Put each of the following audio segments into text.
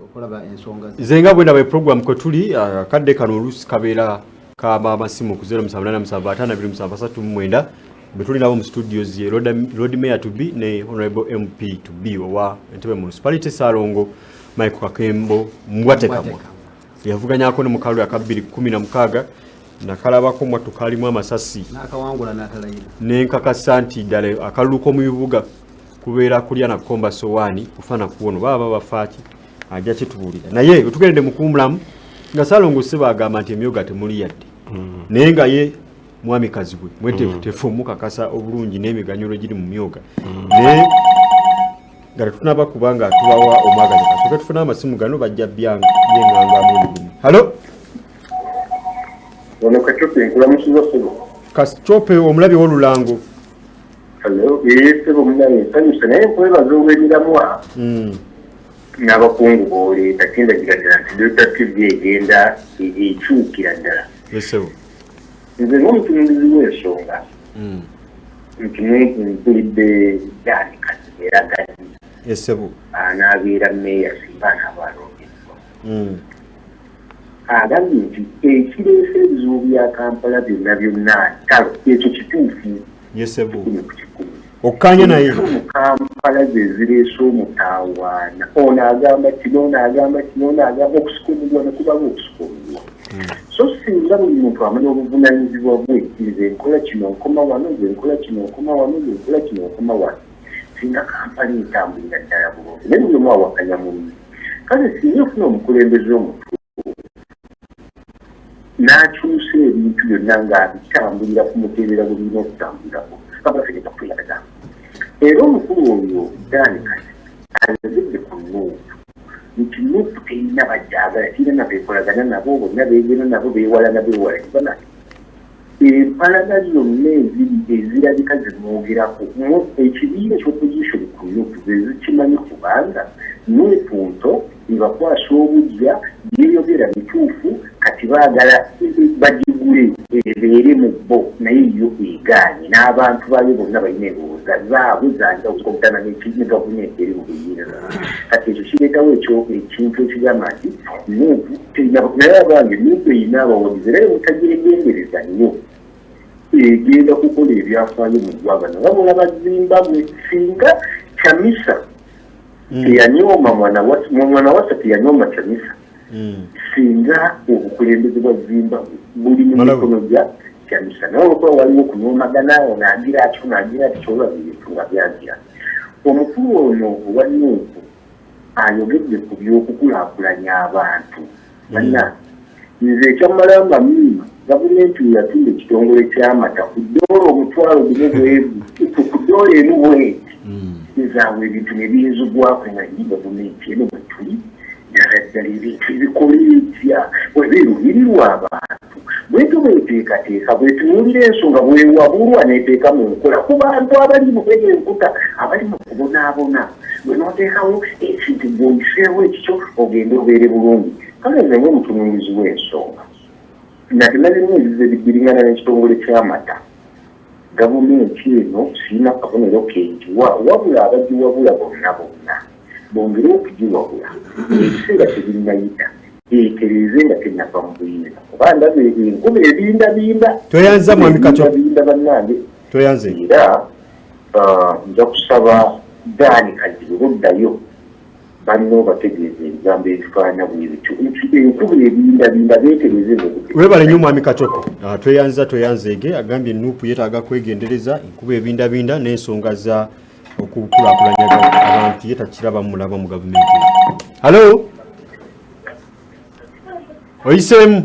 okulaba ensonga zenga bwenda by program ko tuli kadde kano olusi kabeera kama amasimu ku 07875273 betuli nabo mu studios ye Road Mayor to be ne Honorable MP to be owa Entebbe Municipality Salongo Michael Kakembo Mbwatekamwa yavuganyako ne mukalu ya 2016 nakalabako mwatu kalimu amasasi nakawangula natalayira nenkakasa nti ddala akaluko mu bibuga kubeera kulya na komba sowani kufana kuwono baba bafaaki ajja kitubulira naye tugendde mukumulamu nga Salongo seba agamba nti emyoga temuli yadde naye nga ye mwami kazibwe mwete tefumu kakasa obulungi n'emiganyolo giri mu myoga ne nga tunaba kubanga tubawa omwagaza kasoke tufuna amasimu gano bajja byanga byenganga mu halo ono kachope nkulamusiza sebo kachope omulabi w'olulango hello sebo munaye sanyusa naye nkwebaza obw'emiramwa n'abakungu booleeta kinda kiradala nti Dr. TV egenda ekyukira ddala esebo nze ng'omutunulizi w'ensonga mpulidde Dani Kazibeera Gadi esebo n'abeera meeya singa anaabalondeddwa agambye nti ekireese ebizibu bya Kampala byonna ntalo ekyo kituufu yesebo okkanya naye Kampala ze zireese omutaawaana ono agamba kino n'agamba kino n'agamba okusikomulwa ne kubaga okusikomulwa so singa buli muntu amanya obuvunaanyizibwa bwe nze nkola kino nkoma wano nze nkola kino nkoma wano nze nkola kino nkoma wano singa Kampala etambulira ddala bulungi naye buli omu awakanya munne kale singa ofuna omukulembeze omutuufu n'akyusa ebintu byonna ng'abitambulira ku muteerera bwe birina okutambulirako babafeeta kuyagaza era omukulu oyo Dani Kazi azizidde ku Nuupu nti Nuupu terina bajjaagala tirina beekolagana nabo bonna beegenda nabo beewalana beewala empalaga zonna ezirabika zimwogerako ekibiina ky'opposition ku Nuupu ze zikimanyi kubanga Nuupu nto ebakwasa obujja yeeyogera bituufu kati baagala bagigule ebeere mu bo naye yo egaanye n'abantu bayo bonna balina ebowooza zaabwe zanjawukobutana ne gavumenti eri mu buyiira kati ekyo kireetawo ekintu ekigamba nti Nuupu naye abange Nuupu erina abawagizi naye mutagiregendereza nnyo egenda kukola ebyafaayo mu ggwanga nabamula ba Zimbabwe singa Chamisa teyanyooma mwana wasa teyanyooma Chamisa singa obukulembeze bwa Zimbabwe buli mu mikono gya Chamisa naye olwokuba waliwo okunyoomagana onaagira atyo naagira ati kyolabiritu nga byagira omukulu ono owa Nuupu ayogedde ku by'okukulaakulanya abantu banna nze ekyamalamba miima gavumenti yatunda ekitongole ky'amata ku ddoola omutwalo gumu bwevu ku ddoola emu bweti nzaawe ebintu ne byezugwako nga nyi gavumenti eno bwe tuli ddala ebintu ebikola etya bwe birumirirwa abantu bwetu bweteekateeka bwetunuulira ensonga bwewabulwa neeteeka mu nkola ku bantu abali mu kwega enkuta abali mu kubonaabona bwe nooteekawo ekintu bw'oyiseewo ekikyo ogende obeere bulungi kale nze ng'omutunuulizi w'ensonga nate nalina ebizibu ebigirigana n'ekitongole ky'amata gavumenti eno sirina kabonero kenjiwa wabula abagiwabula bonna bongere okugiwabula ekiseera tebinnayita etereze nga tenava mu buyinza kuba ndaba enkuba ebindabinda toyanza mwami Kacho bannange toyanze era nja kusaba Dani Kazi buddayo banno bategeeze ebigambo ebifaana bwebityo enkuba ebindabinda beetereze webale nnyo mwami Kacho tweyanzeege agambye Nuupu yeetaaga kwegendereza enkuba ebindabinda n'ensonga za okukulaakulanya abantu ye takiraba mulaba mu gavumenti halo oyiseemu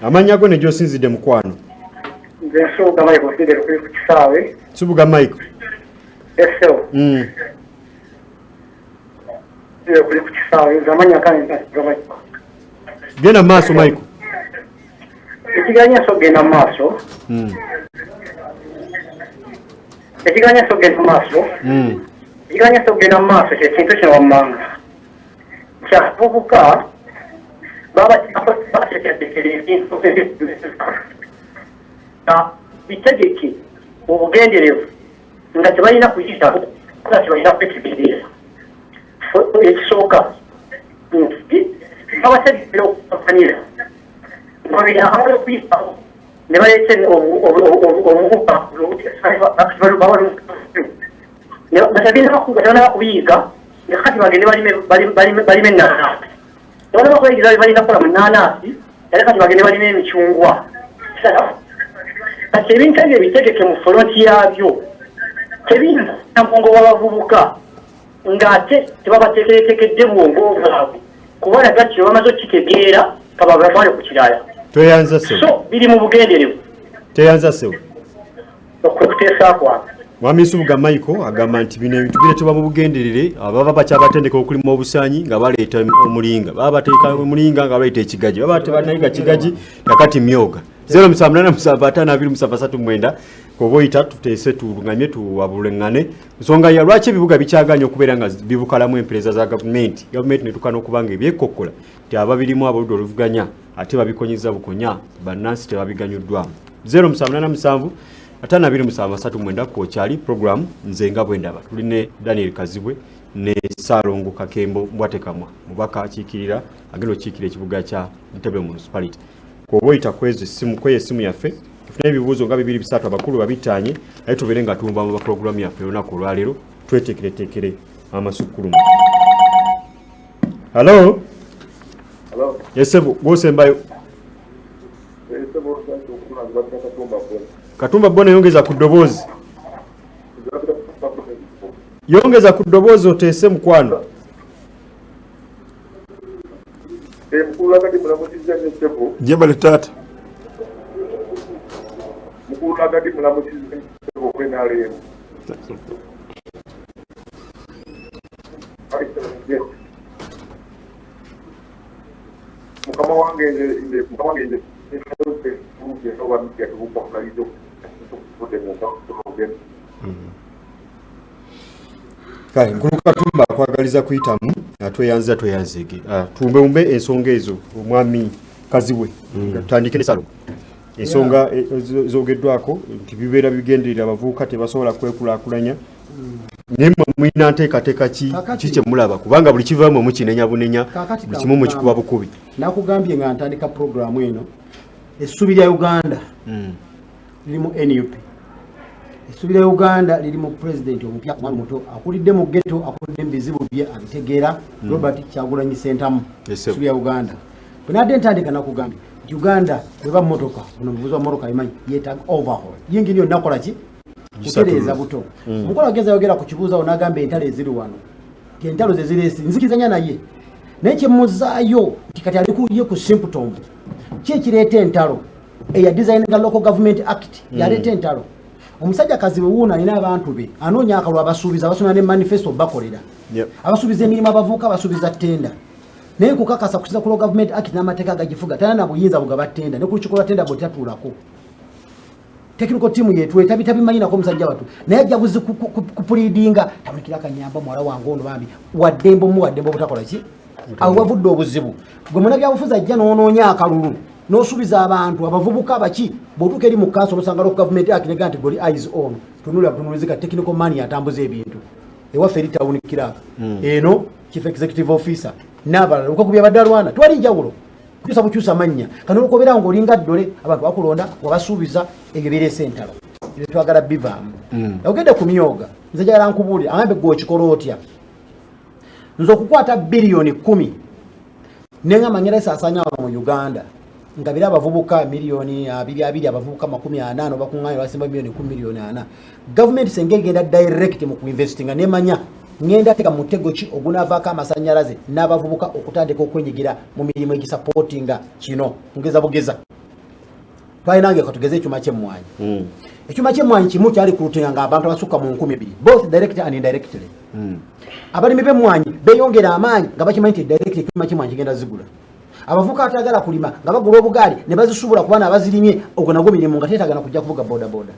amannya go ne gy'osinzidde mukwano nze nsubuga Michael osinzidde kuli ku kisaawe subuga Michael eseo kuli ku kisaawe nze amanya kange genda mu maaso Michael ekiganya so genda mu maaso ekiganya so genda mu maaso kyekintu kino wammanga kyavubuka baba bateekera ebintu bitegeke obugenderevu nga tebalina kuyita nga tebalina kwetegereza ekisooka abasajja okufanira babiri okuyipawo ne baleeta omugupa batagenda kuyiga kati bagende balime ennaanasi nebana bakuyigiza balina kukola mu nnaanasi era kati bagende balime emicungwa kati ebintu ebyo ebitegeke mu foloti yabyo tebiyinza namungo w'abavubuka ng'ate tebabateekeretekedde bwongo bwabwe kubona gati bamaze okitegeera kababatwale ku kirala tweyanza sewo so biri mu bugenderevu teyanza sewo okuteesa kwabwe Mwami Subuga Michael agamba nti bino ebintu biretebwa mu bugenderere ababa bakyabatendeka okulima obusanyi nga baleeta omulinga baba bateeka omulinga nga baleeta ekigaji baba tebanayiga kigaji nakati myoga 07875273 koboyita tuteese tulungamye tuwabulengane nsonga ya lwaki ebibuga bikyaganya okubeera nga bibukalamu empereza za gavumenti netukana okubanga ebyekokkola ti ababirimu aboludde oluvuganya ate babikonyiza bukonya bannansi tebabiganyuddwamu 0787 kwokyali program nze nga bwendaba tuline Daniel Kazibwe ne Salongo Kakembo Mbwatekamwa mubaka akiikirira agenda okiikira ekibuga kya Ntebe Municipality koboyita kwezi simu yaffe tufune ebibuuzo nga 2-3 abakulu babitanye naye tubeere nga tumba mu programu yaffe olunaku olwaleero tweteekereteekere amasukulumu. Hello? Hello? Yesebo gwosembayo Katumba Bona yongeza ku ddoboozi yongeza ku ddoboozi oteese mukwano mukulu akati mulamukiza n'ekitebo jebale taata mukulu akati mulamukiza n'ekitebo kwenaleemu mukama wange kale nkulu Katumba akwagaliza kuyitamu atweyanza tweyanzege tumbe ensonga ezo omwami Kazibwe tutandike nesalo ensonga zogeddwako nti bibeera bigenderera abavubuka tebasobola kwekulaakulanya naye mwina nteekateeka ki kye mulaba kubanga buli kivaamu mukinenya bunenya buli kimu mukikuba bukubi nakugambye nga ntandika programu eno essubi lya Uganda lirimu NUP essubi lya Uganda lirimu president omupya omwana muto akulidde mu ghetto akulidde mu bizibu bye abitegeera Robert Kyagulanyi Ssentamu essubi lya Uganda bwenadde ntandika nakugambye Uganda bweba motoka buno buvuzi wa motoka imanyi yeetaaga overhaul yingi nyo nakola ki kutereeza buto mukola ageza yogera ku kibuuza onagamba entalo eziri wano ti entalo ze ziresi nzikizanya naye naye kyemuzaayo nti kati alikuye ku symptom ki ekireeta entalo eya designinga local government act yaleeta entalo omusajja Kazibwe wuuna alina abantu be anoonya akalwa abasuubiza abasomera ne manifesto bakolera abasuubiza emirimu abavuuka abasuubiza ttenda naye kukakasa kusiza ku local government act n'amateeka agagifuga tana na buyinza bugaba ttenda ne ku lukiiko lwa ttenda bwe tatuulako technical team yetu etabimanyi omusajja watu naye ajja buzi kupuliidinga tabulikira kanyamba mwala wange ono bambi waddembo butakola ki awo wavudde obuzibu gwe munabyabufuzi ajja n'onoonya akalulu n'osuubiza abantu abavubuka abaki bw'otuuka eri mu kanso nosanga local government act nega nti goli eyes on tunulizika technical money atambuza ebintu ewaffe eri tawunikira eno chief executive officer n'abalala okakubya baddalwana twali njawulo kukyusa bukyusa mannya kano olukobera ng'olinga ddole abantu bakulonda wabasuubiza ebyo bireese entalo ebyo twagala bivaamu ogende ku myoga nze njagala nkubuulira agambe gwe okikola otya nze okukwata biliyoni 10 neŋŋamba ngenda esaasaanya wano mu Uganda nga bira abavubuka miliyoni 2 abavubuka 40 bakuŋŋaanya basimba miliyoni 10 miliyoni 4 gavumenti senge egenda direct mu kuinvestinga nemanya ngenda teka mutego ki ogunaavaako amasannyalaze n'abavubuka okutandika okwenyigira mu mirimu egisapootinga kino ngeza bugeza twalinange katugeze ekyuma ky'emmwanyi ekyuma ky'emmwanyi kimu kyali kulutinga nga abantu abasukka mu 2,000 both direct and indirectly abalimi b'emmwanyi beeyongera amaanyi nga bakimanyi nti direct ekyuma ky'emmwanyi kigenda zigula abavubuka atagala kulima nga bagula obugaali ne bazisubula ku baana abazirimye ogwo nagwo mirimu nga teetaagana kujja kuvuga bodaboda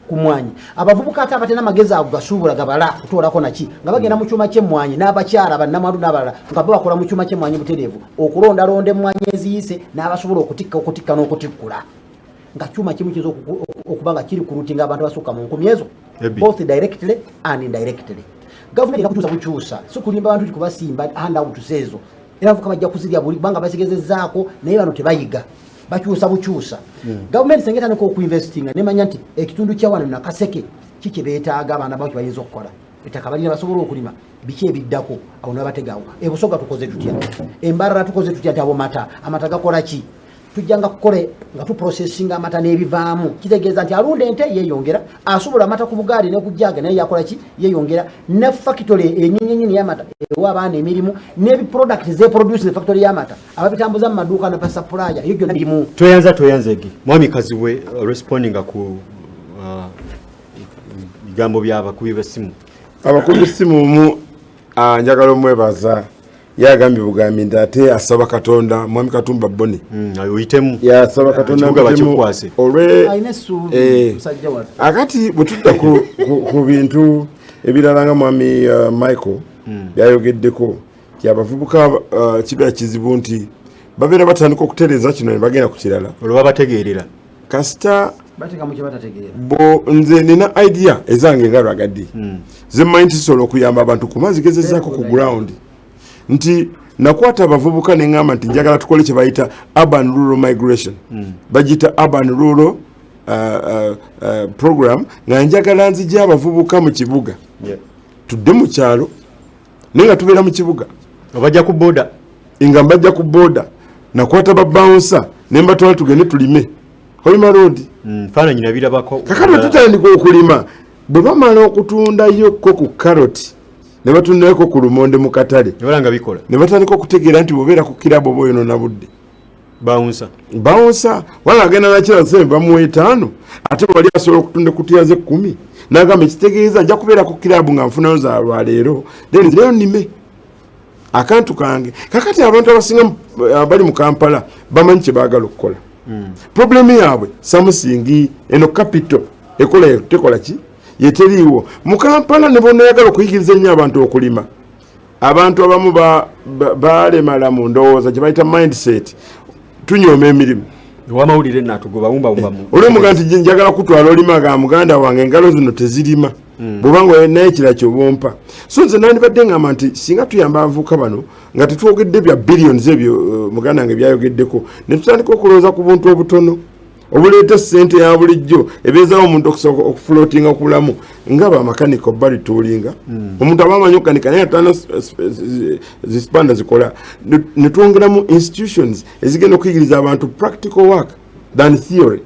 kumwanyi abavubuka ate abatena magezi ago gasuubula gabala kutoolako naki nga bagenda mu kyuma ky'emmwanyi n'abakyala bannamalu n'abalala nga bo bakola mu kyuma ky'emmwanyi butereevu okulondalonda emmwanyi eziyise n'abasobola okutikka n'okutikkula nga kyuma kimu kiza okuba nga kiri ku rutinga abantu basukka mu 10 ezo both directly and indirectly government ekakutuusa bukyusa so kulimba abantu tikubasimba handout sezo era vuka bajja kuzirya buli banga basigezezzaako naye bano tebayiga bukyusa government sengeta nko okuinvestinga nemanya nti ekitundu kya wano nakaseke kiki beetaaga abaana baki bayinza okukola ettaka balina basobola okulima biki ebiddako awo nabategawo ebusoga tukoze tutya embarara tukoze tutya nti abo amata gakola ki tujjanga kukole nga tuprocessinga amata n'ebivaamu kitegeeza nti alunda ente yeeyongera asobola amata ku bugaali ne kujjaga naye yakola ki yeeyongera ne factory enyinyinyi y'amata ewa abaana emirimu n'ebiproduct zeproduce ne factory y'amata ababitambuza mu maduuka na supplier iyo gyonna birimu toyanza egi mwami kaziwe responding ku bigambo by'abakubi b'essimu abakubi b'essimu njagala omwebaza yagambye bugambi nti ate asaba Katonda mwami Katumba Boni oyitemu yasaba Katonda bakikwase olwe akati butudda ku bintu ebirala nga mwami Michael byayogeddeko abavubuka kibeera kizibu nti babeera batandika okutereeza kino ne bagenda ku kirala olwo bategeerera kasita bateka mu kibatategeera nze nina idea ezange nga Rwagaddi ze mmanyi nti zisobola okuyamba abantu kumazigezezzaako ku ground nti nakwata abavubuka ne ngamba nti njagala tukole kye bayita urban rural migration bagita urban rural program nga njagala nzija abavubuka mu kibuga tudde mu kyalo naye nga tubeera mu kibuga bajja ku boda nga mbajja ku boda nakwata babouncer ne mbatwala tugende tulime Holima Road faananyi nabirabako kakati tutandika okulima bwe bamala okutundayo ko ku carrot ne batundako ku lumonde mu katale nebalanga bikola ne batandika okutegeera nti bobeera ku kirabo boyono na budde bouncer wala agenda na kira sembe bamuwe 5 ate bali asobola okutunda kutiyaze 10 nagamba ekitegeeza nja kubeera ku kirabo nga nfunayo za lwaleero then leo nime akantu kange kakati abantu abasinga bali mu Kampala bamanyi kye baagala okukola problemu yaabwe samusingi eno capital ekola tekola ki yeteriiwo mu Kampala ne bonna yagala okuyigiriza ennyo abantu okulima abantu abamu balemala mu ndowooza gye bayita mindset tunyooma emirimu wamawulire natugoba wumba olwemuga nti njagala kutwala olima ga muganda wange engalo zino tezirima bwobanga naye kira kyobompa so nze nandibadde ngamba nti singa tuyamba abavubuka bano nga tetwogedde bya billions ebyo muganda wange byayogeddeko ne tutandika okulowooza ku buntu obutono obuleeta ssente ya bulijjo ebeezaawo omuntu okusobola okufloatinga ku bulamu nga bamakanika bali tuulinga omuntu abamanyi okukanika naye atana zisipanda zikola ne twongeramu institutions ezigenda okuyigiriza abantu practical work than theory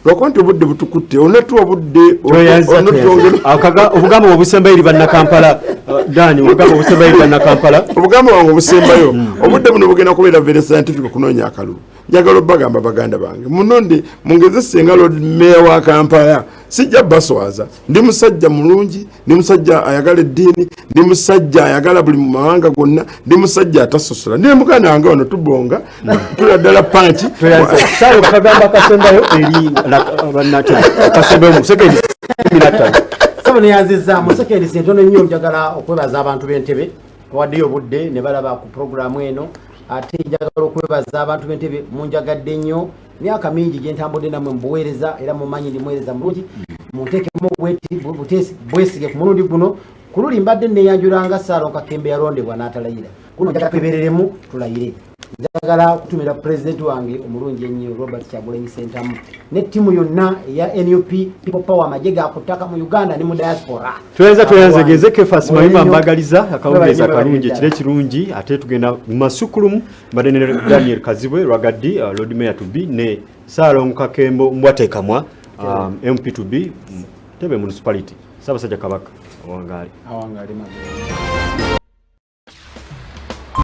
lwakuba nti obudde butukutte onatuwa budde obugambo obusembayo eri bannakampala dani obugambo obusembayo eri bannakampala obugambo bwange obusembayo obudde buno bugenda kubeera very scientific okunoonya akalulu njagala bagamba baganda bange munonde mungezese nga Lord Mayor wa Kampala sijja baswaza ndi musajja mulungi ndi musajja ayagala eddiini ndi musajja ayagala buli mawanga gonna ndi musajja atasosola ndi muganda wange wano tubonga tula ddala panchi sawa kagamba kasembayo eri bannate kasembayo mu sekendi 15 sabo neyanziza mu sekendi sentono nnyo njagala okwebaza abantu b'Entebbe waddeyo obudde ne balaba ku programu eno ate njagala okwebaza abantu b'Entebbe munjagadde nnyo myaka mingi gye ntambudde namwe mbuweereza era mumanyi ndi muweereza mulungi munteekemu bwesige ku mulundi guno ku luli mbadde neyanjulanga Saalongo Kakembe yalondebwa n'atalayira kuno njagala twebereremu tulayire njagala kutumira pulezidenti wange omulungi ennyo Robert Kyagulanyi Ssentamu ne ttiimu yonna eya NUP People Power amagye gakuttaka mu Uganda ne mu diaspora tweyanzegeze Kefas Mayima mbagaliza akawungeeza akalungi ekire kirungi ate tugenda mu masukulumu mbadde ne Daniel Kazibwe Rwagaddi Lord Mayor to be ne Saalongo Kakembo mbwateekamwa MP to be Ntebbe municipality Ssaabasajja Kabaka awangaali